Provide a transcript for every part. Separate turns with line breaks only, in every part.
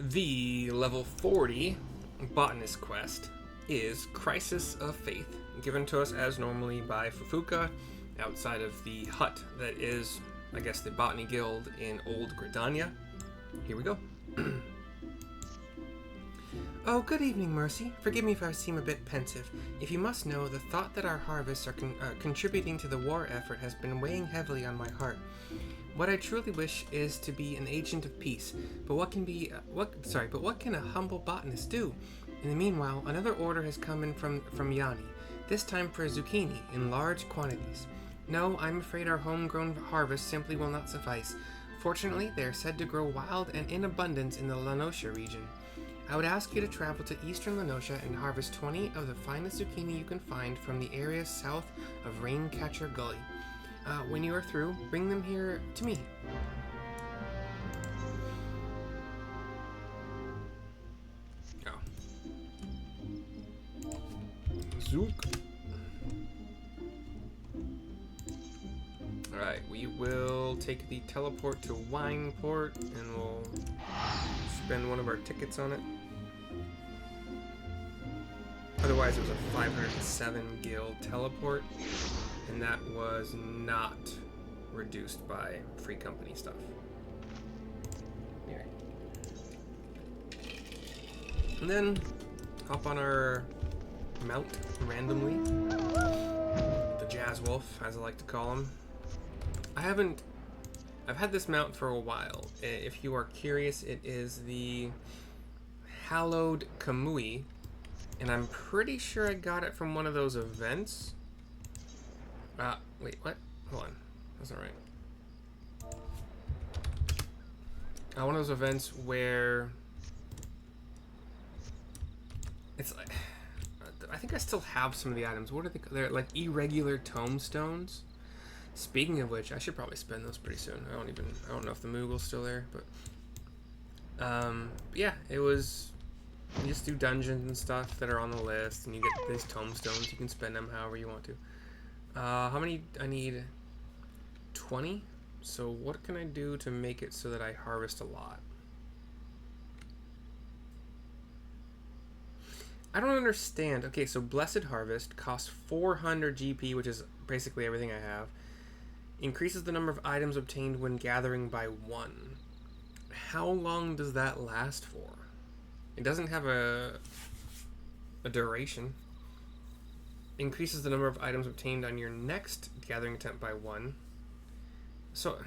The level 40 botanist quest is Crisis of Faith, given to us as normally by Fufucha outside of the hut that is, I guess, the Botany Guild in Old Gridania. Here we go. Oh, good evening, Mercy. Forgive me if I seem a bit pensive. If you must know, the thought that our harvests are contributing to the war effort has been weighing heavily on my heart. What I truly wish is to be an agent of peace, but what can a humble botanist do? In the meanwhile, another order has come in from Yanni, this time for zucchini in large quantities. No, I'm afraid our homegrown harvest simply will not suffice. Fortunately, they are said to grow wild and in abundance in the Lenosha region. I would ask you to travel to eastern Lenosha and harvest 20 of the finest zucchini you can find from the area south of Raincatcher Gully. When you are through, bring them here to me. Oh. Zook. Alright, we will take the teleport to Wineport and we'll spend one of our tickets on it. Otherwise, it was a 507 guild teleport, and that was not reduced by free company stuff. Here. And then hop on our mount randomly. The Jazz Wolf, as I like to call him. I've had this mount for a while. If you are curious, it is the Hallowed Kamui. And I'm pretty sure I got it from one of those events. Wait, what? Hold on. That's not right. One of those events where it's like, I think I still have some of the items. What are they? They're like irregular tomestones. Speaking of which, I should probably spend those pretty soon. I don't know if the Moogle's still there, but yeah, it was. You just do dungeons and stuff that are on the list, and you get these tomestones. You can spend them however you want to. How many? I need 20. So what can I do to make it so that I harvest a lot? I don't understand. Okay, so Blessed Harvest costs 400 GP, which is basically everything I have. Increases the number of items obtained when gathering by 1. How long does that last for? It doesn't have a duration. Increases the number of items obtained on your next gathering attempt by 1. So,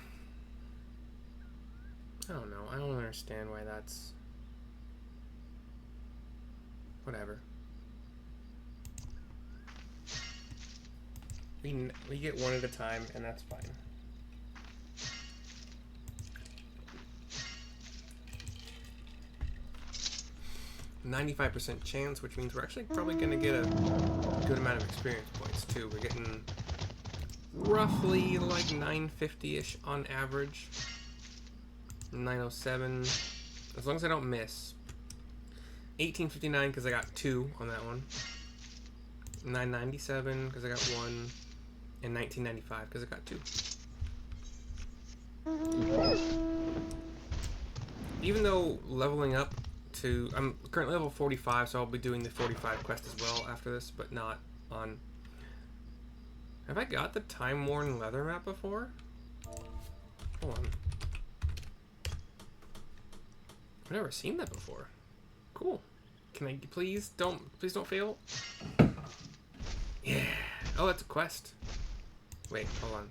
I don't know. I don't understand why that's... Whatever. We get one at a time, and that's fine. 95% chance, which means we're actually probably going to get a good amount of experience points too. We're getting roughly like 950-ish on average. 907, as long as I don't miss. 1859 because I got 2 on that one. 997 because I got 1. And 1995 because I got 2. Even though leveling up to... I'm currently level 45, so I'll be doing the 45 quest as well after this, but not on... Have I got the Time-Worn Leather map before? Hold on. I've never seen that before. Cool. Can I please don't fail? Yeah. Oh, that's a quest. Wait, hold on.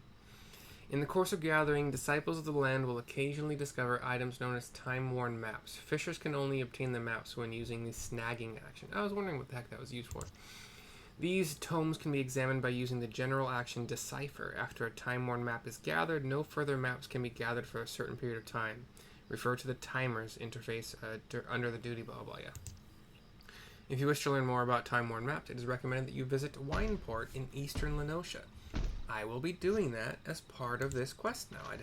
In the course of gathering, disciples of the land will occasionally discover items known as time-worn maps. Fishers can only obtain the maps when using the snagging action. I was wondering what the heck that was used for. These tomes can be examined by using the general action Decipher. After a time-worn map is gathered, no further maps can be gathered for a certain period of time. Refer to the timers interface under the duty blah blah, yeah. If you wish to learn more about time-worn maps, it is recommended that you visit Wineport in eastern Lenosha. I will be doing that as part of this quest now. I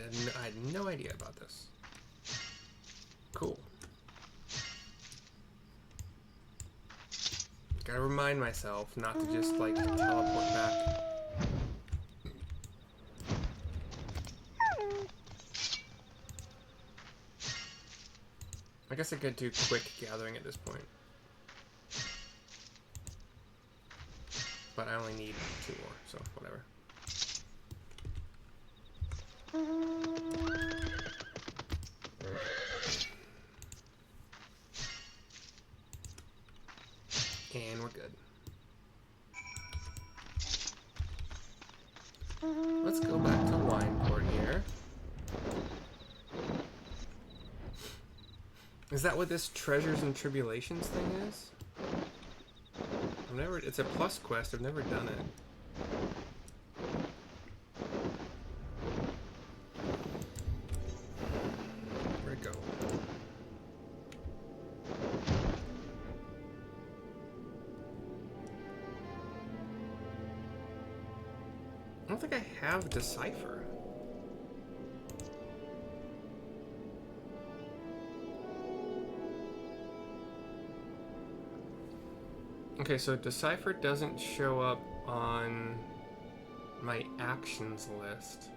had no idea about this. Cool. Gotta remind myself not to just, like, teleport back. I guess I could do quick gathering at this point. But I only need 2 more, so whatever. And we're good. Let's go back to Wineport here. Is that what this Treasures and Tribulations thing is? It's a plus quest, I've never done it. Where'd it go? I don't think I have Decipher. Okay, so Decipher doesn't show up on my actions list.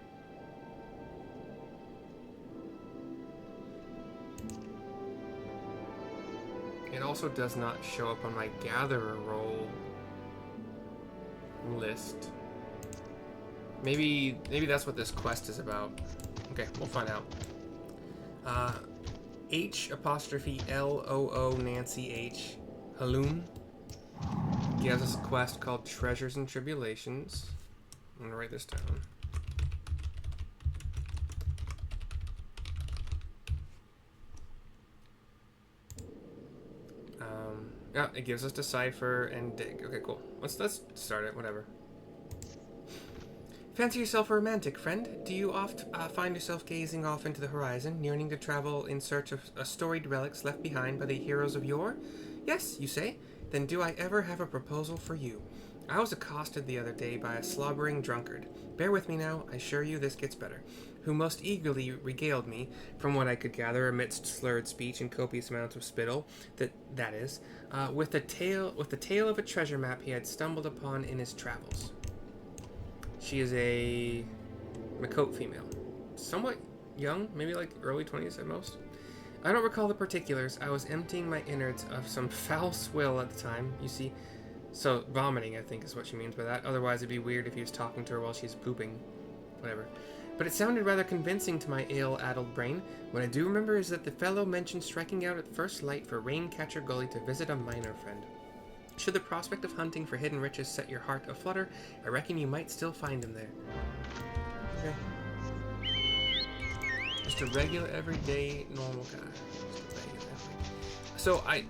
It also does not show up on my Gatherer role list. Maybe that's what this quest is about. Okay, we'll find out. H''L''O'' Nancy H. Halloum gives us a quest called Treasures and Tribulations. I'm gonna write this down. Yeah, it gives us Decipher and Dig. Okay, cool. Let's start it. Whatever. Fancy yourself a romantic, friend? Do you oft find yourself gazing off into the horizon, yearning to travel in search of storied relics left behind by the heroes of yore? Yes, you say? Then do I ever have a proposal for you. I was accosted the other day by a slobbering drunkard. Bear with me now, I assure you this gets better. Who most eagerly regaled me, from what I could gather amidst slurred speech and copious amounts of spittle, with the tale of a treasure map he had stumbled upon in his travels. She is a Makot female, somewhat young, maybe like early 20s at most. I don't recall the particulars. I was emptying my innards of some foul swill at the time, you see. So, vomiting, I think, is what she means by that. Otherwise, it'd be weird if he was talking to her while she's pooping. Whatever. But it sounded rather convincing to my ale-addled brain. What I do remember is that the fellow mentioned striking out at first light for Raincatcher Gully to visit a miner friend. Should the prospect of hunting for hidden riches set your heart aflutter, I reckon you might still find him there. Okay. Just a regular, everyday, normal guy. So, I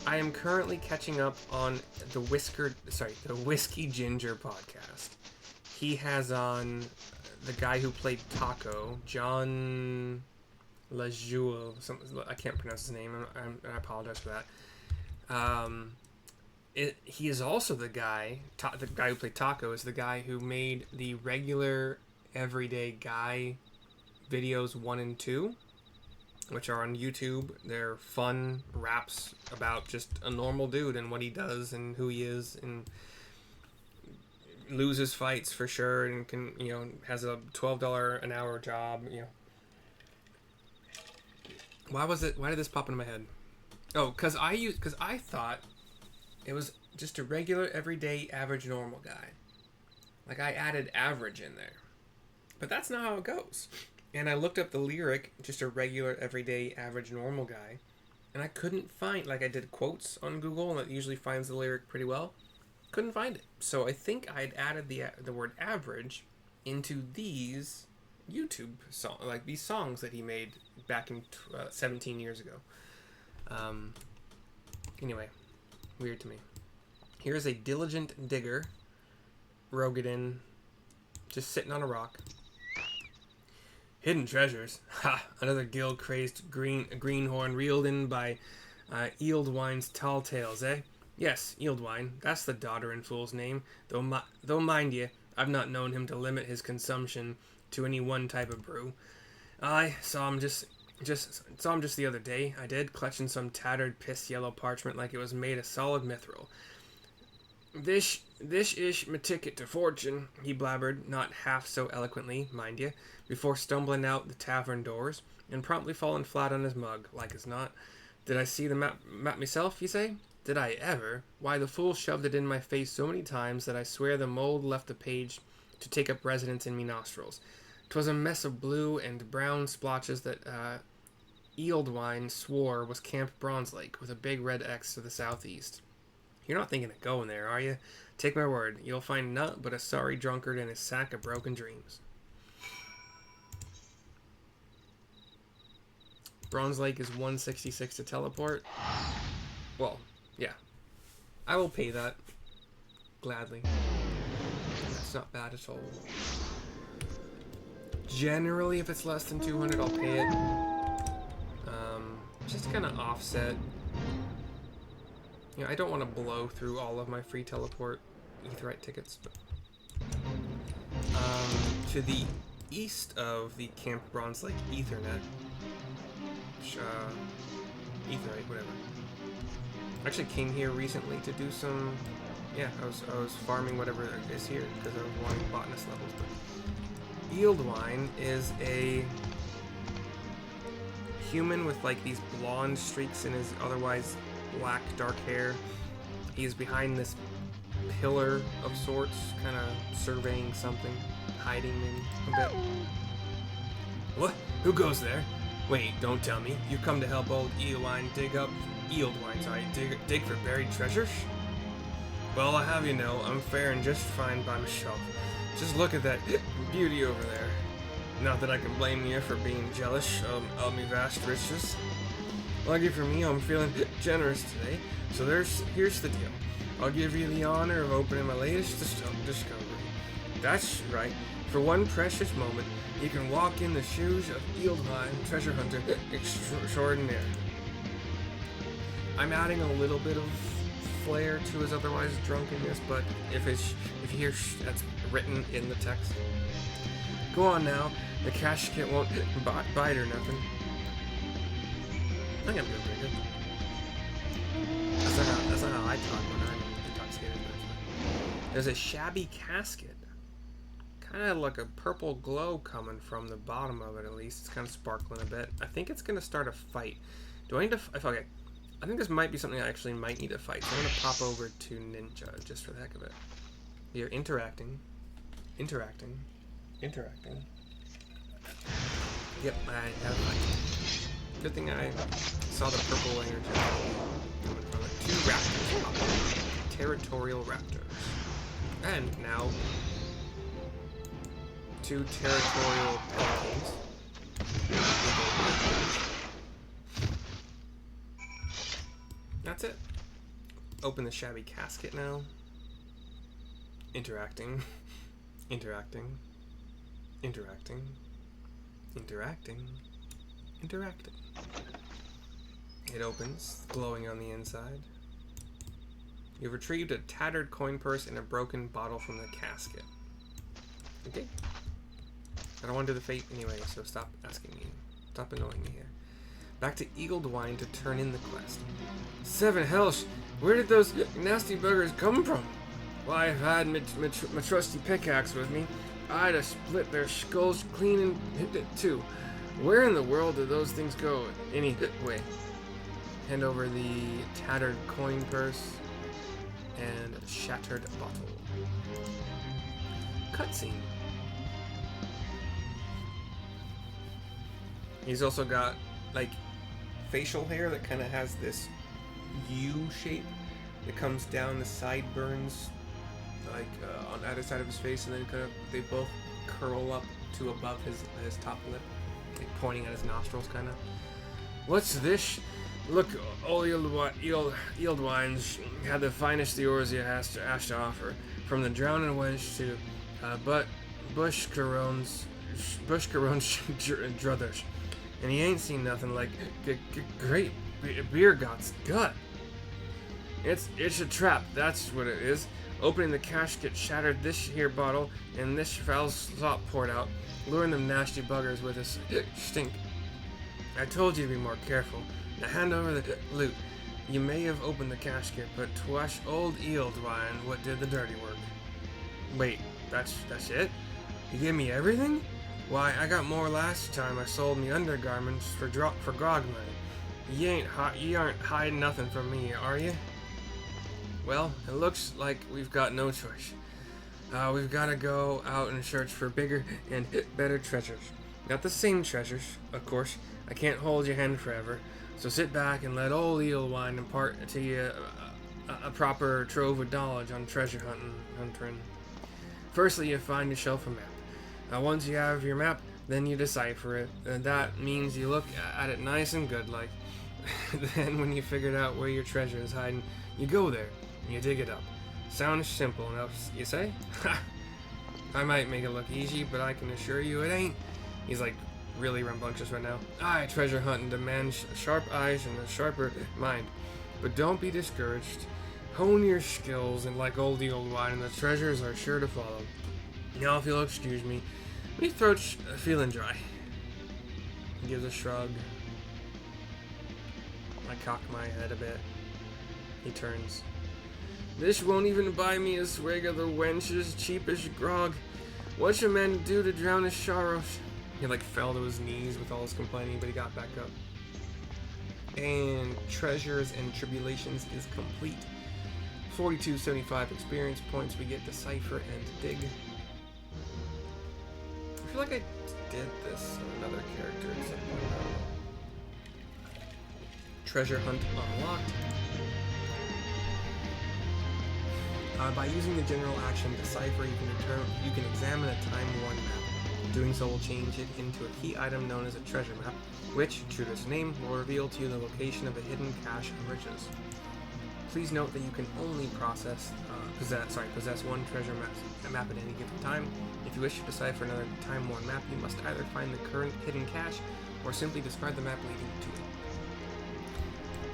am currently catching up on the Whiskey Ginger podcast. He has on the guy who played Taco, John LaJoule. I can't pronounce his name, and I apologize for that. He is also the guy who played Taco is the guy who made the regular, everyday guy videos 1 and 2, which are on YouTube. They're fun raps about just a normal dude and what he does and who he is, and loses fights for sure, and can, has a $12 an hour job, Why did this pop into my head? Oh, because I thought it was just a regular, everyday, average, normal guy. Like, I added average in there. But that's not how it goes. And I looked up the lyric, just a regular, everyday, average, normal guy, and I couldn't find, I did quotes on Google, and it usually finds the lyric pretty well. Couldn't find it. So I think I'd added the word average into these YouTube songs, these songs that he made back in 17 years ago. Anyway, weird to me. Here's a diligent digger, Rogadin, just sitting on a rock. Hidden treasures. Ha! Another gill-crazed greenhorn reeled in by Eeldwine's tall tales, eh? Yes, Eeldwine. That's the doddering fool's name. Though mind ye, I've not known him to limit his consumption to any one type of brew. I saw him just the other day. I did, clutching some tattered piss-yellow parchment like it was made of solid mithril. This ish my ticket to fortune, he blabbered, not half so eloquently, mind ye, before stumbling out the tavern doors. and promptly fallen flat on his mug, like as not. Did I see the map myself, you say? Did I ever? Why, the fool shoved it in my face so many times that I swear the mold left a page to take up residence in me nostrils. 'Twas a mess of blue and brown splotches that Eeldwine swore was Camp Bronze Lake, with a big red X to the southeast. You're not thinking of going there, are you? Take my word, you'll find naught but a sorry drunkard and his sack of broken dreams. Bronze Lake is 166 to teleport. Well, yeah. I will pay that. Gladly. That's not bad at all. Generally, if it's less than 200, I'll pay it. Just to kind of offset. You know, I don't want to blow through all of my free teleport Aetheryte tickets. But, to the east of the Camp Bronze Lake Ethernet. Aetheryte, whatever. I actually came here recently to do some. Yeah, I was farming whatever is here because I was wanting botanist levels. But Eeldwine is a human with like these blonde streaks in his otherwise black dark hair. He's behind this pillar of sorts, kind of surveying something, hiding maybe a bit. What? Who goes there? Wait, don't tell me. You come to help old Eeldwine dig for buried treasures? Well, I'll have you know, I'm faring just fine by myself. Just look at that beauty over there. Not that I can blame you for being jealous of me vast riches. Lucky for me, I'm feeling generous today. So here's the deal. I'll give you the honor of opening my latest discovery. That's right. For one precious moment, you can walk in the shoes of Eeldwine, treasure hunter extraordinaire. I'm adding a little bit of flair to his otherwise drunkenness, but if you hear that's written in the text. Go on now. The cash kit won't bite or nothing. I think I'm doing pretty good. That's not how I talk when I'm intoxicated. There's a shabby casket. Kind of like a purple glow coming from the bottom of it, at least. It's kind of sparkling a bit. I think it's going to start a fight. Do I need to... Okay. I think this might be something I actually might need to fight. So I'm going to pop over to Ninja, just for the heck of it. You're interacting. Yep, I have a fight. Good thing I saw the purple energy coming from it. 2 raptors. Territorial raptors. And now... 2 territorial pelicans. That's it. Open the shabby casket now. Interacting. It opens, glowing on the inside. You've retrieved a tattered coin purse and a broken bottle from the casket. Okay. I don't want to do the fate anyway, so stop asking me. Stop annoying me here. Back to Eeldwine to turn in the quest. 7 hells! Where did those nasty buggers come from? Why, if I had my trusty pickaxe with me, I'd have split their skulls clean and hit it too. Where in the world did those things go? Anyway, hand over the tattered coin purse and shattered bottle. Cutscene. He's also got like facial hair that kind of has this U shape that comes down the sideburns, like on either side of his face, and then kind of they both curl up to above his top lip, like pointing at his nostrils, kind of. What's this? Look, all Eeldwines had the finest Eorzea has to offer, from the drowning wench to Bushcarone's druthers. And he ain't seen nothing like great beer got's gut. It's a trap, that's what it is. Opening the casket shattered this here bottle, and this foul slop poured out, luring them nasty buggers with his stink. I told you to be more careful. Now hand over the loot. You may have opened the casket, but 'twas old Eeldwine what did the dirty work. Wait, that's it? You gave me everything? Why, I got more last time I sold me undergarments for grog money. You aren't hiding nothing from me, are you? Well, it looks like we've got no choice. We've got to go out and search for bigger and better treasures. Not the same treasures, of course. I can't hold your hand forever. So sit back and let old Eelwine impart to you a proper trove of knowledge on treasure hunting. Firstly, you find yourself a map. Once you have your map, then you decipher it. And that means you look at it nice and good like. Then when you figured out where your treasure is hiding, you go there and you dig it up. Sounds simple enough, you say? I might make it look easy, but I can assure you it ain't. He's like really rambunctious right now. Treasure hunting demands sharp eyes and a sharper mind. But don't be discouraged. Hone your skills and like old wine, and the treasures are sure to follow. Now, if you'll excuse me, my throat's feeling dry. He gives a shrug. I cock my head a bit. He turns. This won't even buy me a swig of the wench's cheapish grog. What should man do to drown his sorrows? He like fell to his knees with all his complaining, but he got back up. And Treasures and Tribulations is complete. 4275 experience points. We get Decipher and Dig. I feel like I did this on another character at some point. Treasure Hunt unlocked. By using the general action Decipher, you can examine a time-worn map. Doing so will change it into a key item known as a treasure map, which, true to its name, will reveal to you the location of a hidden cache of riches. Please note that you can only possess one treasure map at any given time. If you wish to decipher another time-worn map, you must either find the current hidden cache or simply describe the map leading to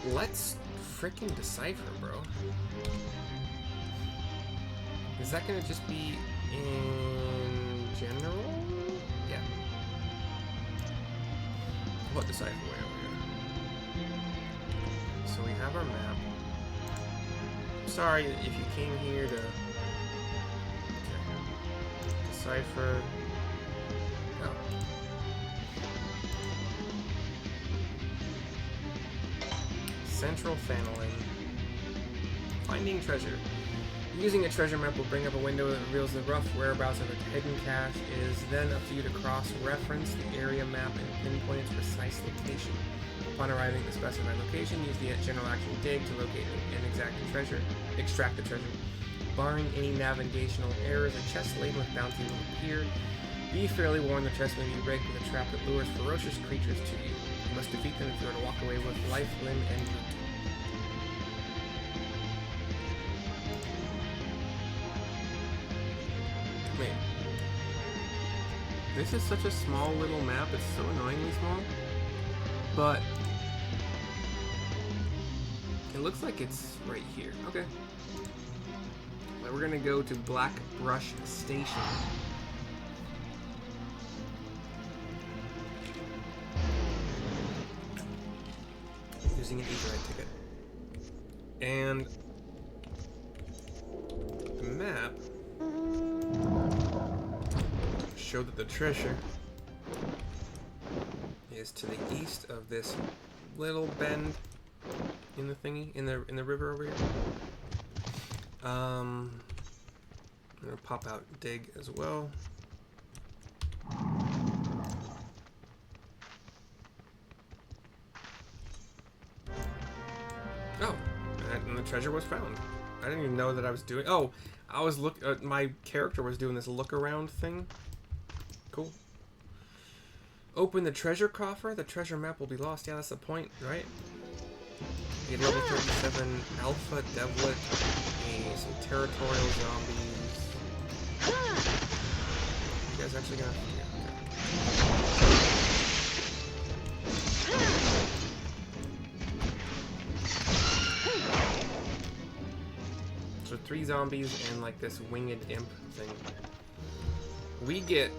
it. Let's freaking decipher, bro. Is that gonna just be in general? Yeah. What decipher way over here? So we have our map. Sorry if you came here to decipher. No. Central Fanaling. Finding treasure. Using a treasure map will bring up a window that reveals the rough whereabouts of a hidden cache. It is then up to you to cross-reference the area map and pinpoint its precise location. Upon arriving at the specified location, use the general action Dig to locate and extract the treasure. Barring any navigational errors, a chest laden with bounty will appear. Be fairly warned, the chest may be rigged with a trap that lures ferocious creatures to you. You must defeat them if you are to walk away with life, limb, and loot. Wait. This is such a small little map, it's so annoyingly small. But it looks like it's right here. Okay. But we're gonna go to Black Brush Station. Using an Easter egg ticket. And the map showed that the treasure is to the east of this little bend in the thingy, in the river over here. I'm gonna pop out Dig as well. Oh, and the treasure was found. I didn't even know that I was doing. Oh, I was my character was doing this look around thing. Cool. Open the treasure coffer. The treasure map will be lost. Yeah, that's the point, right? You get level 37 Alpha Devlet, some territorial zombies. You guys actually gonna? Yeah, okay. So 3 zombies and like this winged imp thing. We get.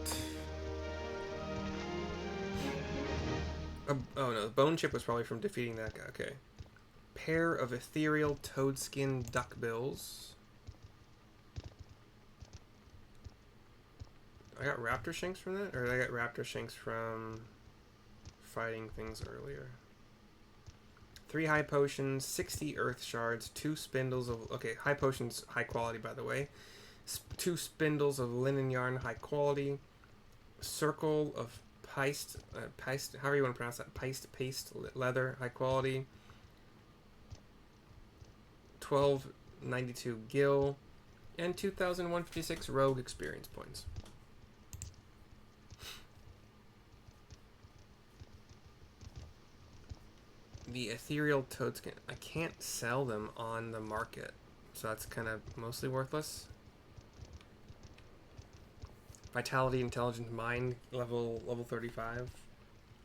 Oh no, the bone chip was probably from defeating that guy. Okay. Pair of ethereal toadskin duckbills. I got raptor shanks from that? Or did I get raptor shanks from fighting things earlier? 3 high potions, 60 earth shards, 2 spindles of... Okay, high potions, high quality, by the way. 2 spindles of linen yarn, high quality. Circle of paste, however you want to pronounce that, paste leather, high quality. 1292 gil. And 2,156 rogue experience points. The ethereal toad skin. I can't sell them on the market, so that's kind of mostly worthless. Vitality, intelligence, mind, level 35.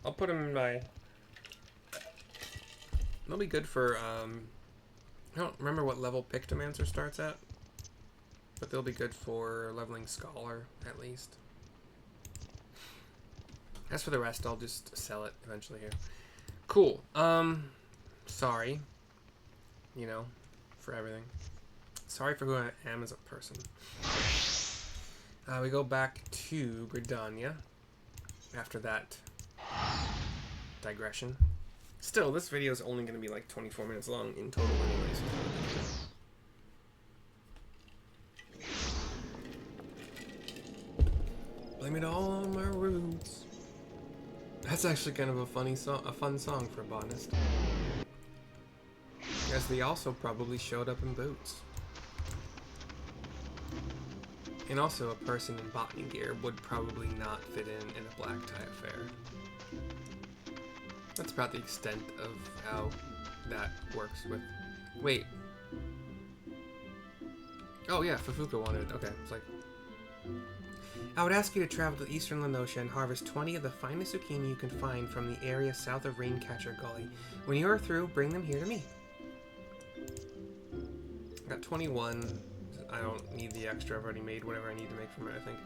I'll put them in my... They'll be good for, I don't remember what level Pictomancer starts at, but they'll be good for leveling Scholar, at least. As for the rest, I'll just sell it eventually here. Cool. Sorry. You know, for everything. Sorry for who I am as a person. We go back to Gridania after that digression. Still, this video is only going to be like 24 minutes long in total anyways. Blame it all on my roots. That's actually kind of a fun song for a botanist. As they also probably showed up in boots. And also a person in botany gear would probably not fit in a black tie affair. That's about the extent of how that works with... Wait. Oh yeah, Fufucha wanted it. Okay, it's like... I would ask you to travel to eastern Lenosha and harvest 20 of the finest zucchini you can find from the area south of Raincatcher Gully. When you are through, bring them here to me. I got 21. I don't need the extra. I've already made whatever I need to make from it, I think.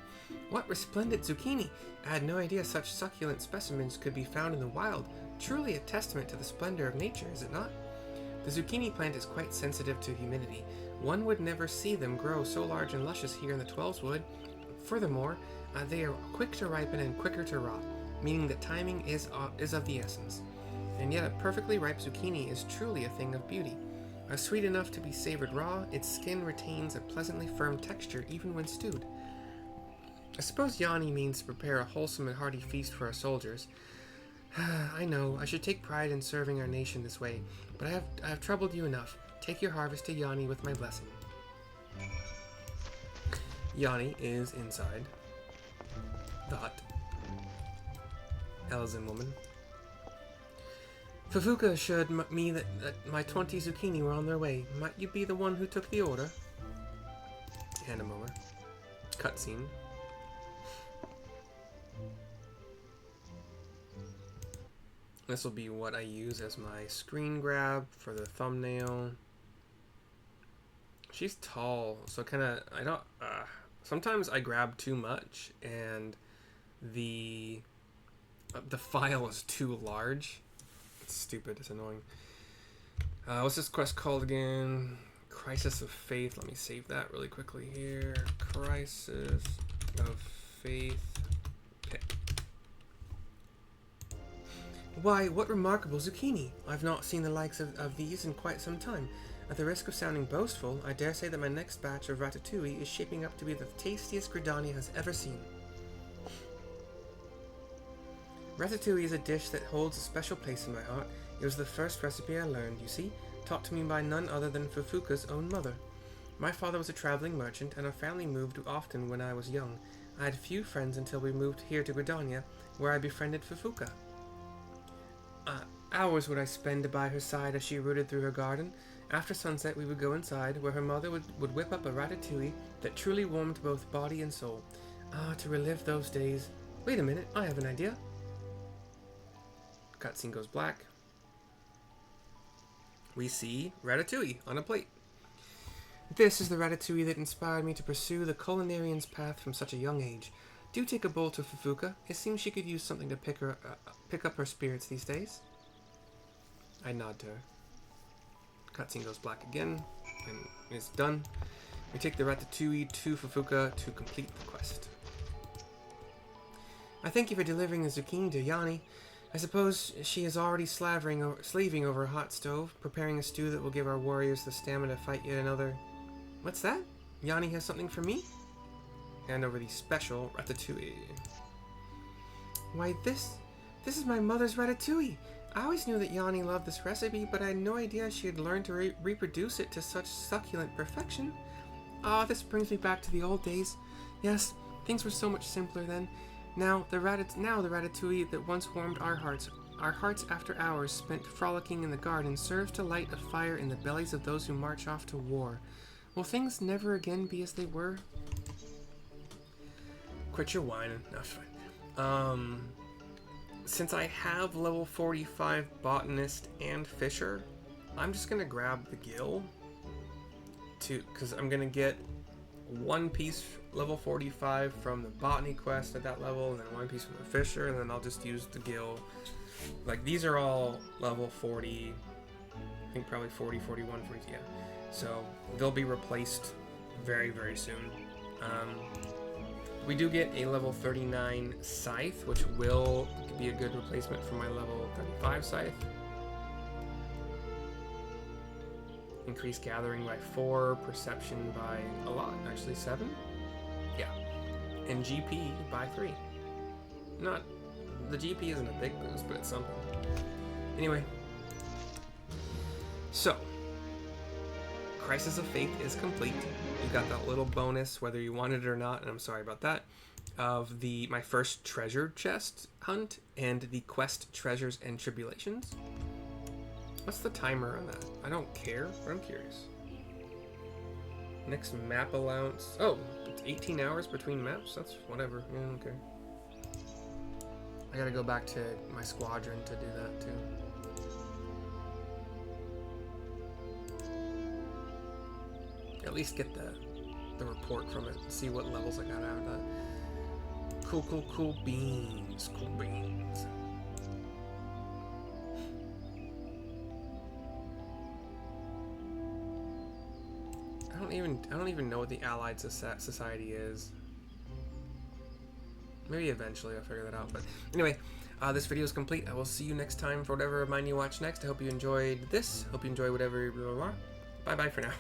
What resplendent zucchini! I had no idea such succulent specimens could be found in the wild. Truly a testament to the splendor of nature, is it not? The zucchini plant is quite sensitive to humidity. One would never see them grow so large and luscious here in the Twelves Wood. Furthermore, they are quick to ripen and quicker to rot, meaning that timing is of the essence. And yet a perfectly ripe zucchini is truly a thing of beauty. Sweet enough to be savored raw, its skin retains a pleasantly firm texture even when stewed. I suppose Yanni means to prepare a wholesome and hearty feast for our soldiers. I know, I should take pride in serving our nation this way, but I have troubled you enough. Take your harvest to Yanni with my blessing. Yanni is inside the hut. Elzen woman. Fufucha assured me that my 20 zucchini were on their way. Might you be the one who took the order? Hand him over. Cutscene. This will be what I use as my screen grab for the thumbnail. She's tall, so kind of, I don't, sometimes I grab too much and the file is too large. It's stupid, it's annoying. What's this quest called again? Crisis of Faith. Let me save that really quickly here. Crisis of Faith. Pick. Why, what remarkable zucchini! I've not seen the likes of these in quite some time. At the risk of sounding boastful, I dare say that my next batch of ratatouille is shaping up to be the tastiest Gridania has ever seen. Ratatouille is a dish that holds a special place in my heart. It was the first recipe I learned, you see, taught to me by none other than Fufucha's own mother. My father was a traveling merchant, and our family moved often when I was young. I had few friends until we moved here to Gridania, where I befriended Fufucha. Hours would I spend by her side as she rooted through her garden. After sunset, we would go inside, where her mother would whip up a ratatouille that truly warmed both body and soul. Ah, to relive those days. Wait a minute, I have an idea. Cutscene goes black. We see ratatouille on a plate. This is the ratatouille that inspired me to pursue the culinarian's path from such a young age. Do take a bowl to Fufucha. It seems she could use something to pick up her spirits these days. I nod to her. Cutscene goes black again, and it's done. We take the ratatouille to Fufucha to complete the quest. I thank you for delivering the zucchini to Yanni. I suppose she is already slaving over a hot stove, preparing a stew that will give our warriors the stamina to fight yet another... What's that? Yanni has something for me? Hand over the special ratatouille. Why, this is my mother's ratatouille. I always knew that Yanni loved this recipe, but I had no idea she had learned to reproduce it to such succulent perfection. Ah, this brings me back to the old days. Yes, things were so much simpler then. Now the ratatouille that once warmed our hearts after hours spent frolicking in the garden, serves to light a fire in the bellies of those who march off to war. Will things never again be as they were? Quit your whining. That's fine. Since I have level 45 botanist and fisher, I'm just gonna grab the gill because I'm gonna get one piece level 45 from the botany quest at that level, and then one piece from the fisher, and then I'll just use the gill. Like, these are all level 40, I think probably 40, 41, 42, yeah. So they'll be replaced very, very soon. We do get a level 39 scythe, which will be a good replacement for my level 35 scythe. Increase gathering by 4, perception by a lot, actually 7? Yeah. And GP by 3. The GP isn't a big boost, but it's something. Anyway. So, Crisis of Faith is complete. You got that little bonus, whether you wanted it or not, and I'm sorry about that, of my first treasure chest hunt and the quest Treasures and Tribulations. What's the timer on that? I don't care, but I'm curious. Next map allowance. Oh, it's 18 hours between maps? That's whatever. Yeah, I don't care. I gotta go back to my squadron to do that too. At least get the report from it. See what levels I got out of that. Cool beans. Cool beans. I don't even know what the Allied Society is. Maybe eventually I'll figure that out. But anyway, this video is complete. I will see you next time for whatever of mine you watch next. I hope you enjoyed this. Hope you enjoy whatever. Bye bye for now.